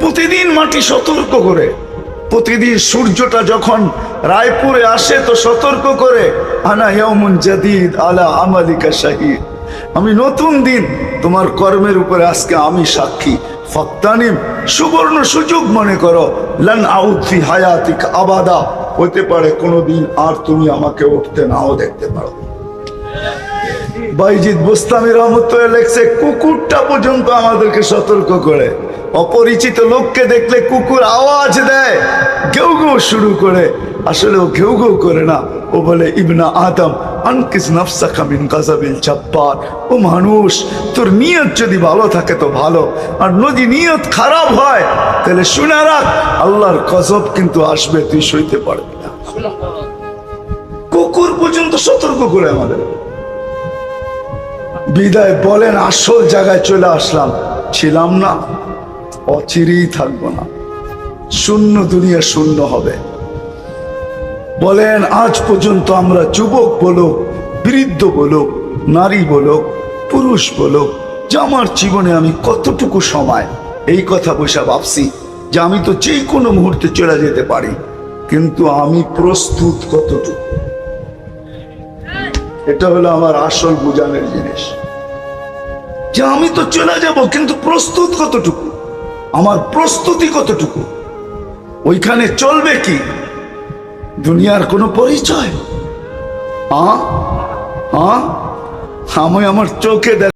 প্রতিদিন মাটি সতর্ক করে, প্রতিদিন সূর্যটা যখন রায়পুরে আসে তো সতর্ক করে, আনা ইয়াউমুন জাদীদ আলা আমালিকা শাহীদ, আমি নতুন দিন তোমার কর্মের উপরে আজকে আমি সাক্ষী। ফাক্তানিম, সুবর্ণ সুযোগ মনে করো, লান আউদ ফি হায়াতিক আবাদা, হতে পারে কোনোদিন আর তুমি আমাকে উঠতে নাও দেখতে পারো। বাইজিদ বুস্তামি রহমতুল্লাহ লেখছে, কুকুরটা পর্যন্ত আমাদেরকে সতর্ক করে। অপরিচিত লোককে দেখলে কুকুর আওয়াজ দেয়, ঘেউ ঘেউ শুরু করে। আসলে ও ঘেউ ঘেউ করে না, ও বলে ইবনা আদম আনকিস নাফসাকা মিন গাযাবিল জাব্বার, ও মানুষ তোর নিয়ত যদি ভালো থাকে তো ভালো, আর যদি নিয়ত খারাপ হয় তাহলে শুনে রাখ আল্লাহর গজব কিন্তু আসবে, তুই সইতে পারবি না। কুকুর পর্যন্ত সতর্ক করে আমাদের। বিদায় বলেন, আসল জায়গায় চলে আসলাম, ছিলাম না, অচিরেই থাকবো না, শূন্য দুনিয়া শূন্য হবে। বলেন আজ পর্যন্ত আমরা যুবক বলো, বৃদ্ধ বলো, নারী বলো, পুরুষ বলো, যে আমার জীবনে আমি কতটুকু সময় এই কথা বসে ভাবছি যে আমি তো যে কোনো মুহূর্তে চলে যেতে পারি, কিন্তু আমি প্রস্তুত কতটুকু? এটা হলো আমার আসল বুঝানোর জিনিস, যে আমি তো চলে যাব কিন্তু প্রস্তুত কতটুকু, আমার প্রস্তুতি কতটুকু। ওইখানে চলবে কি দুনিয়ার কোনো পরিচয়? আমি আমার চোখে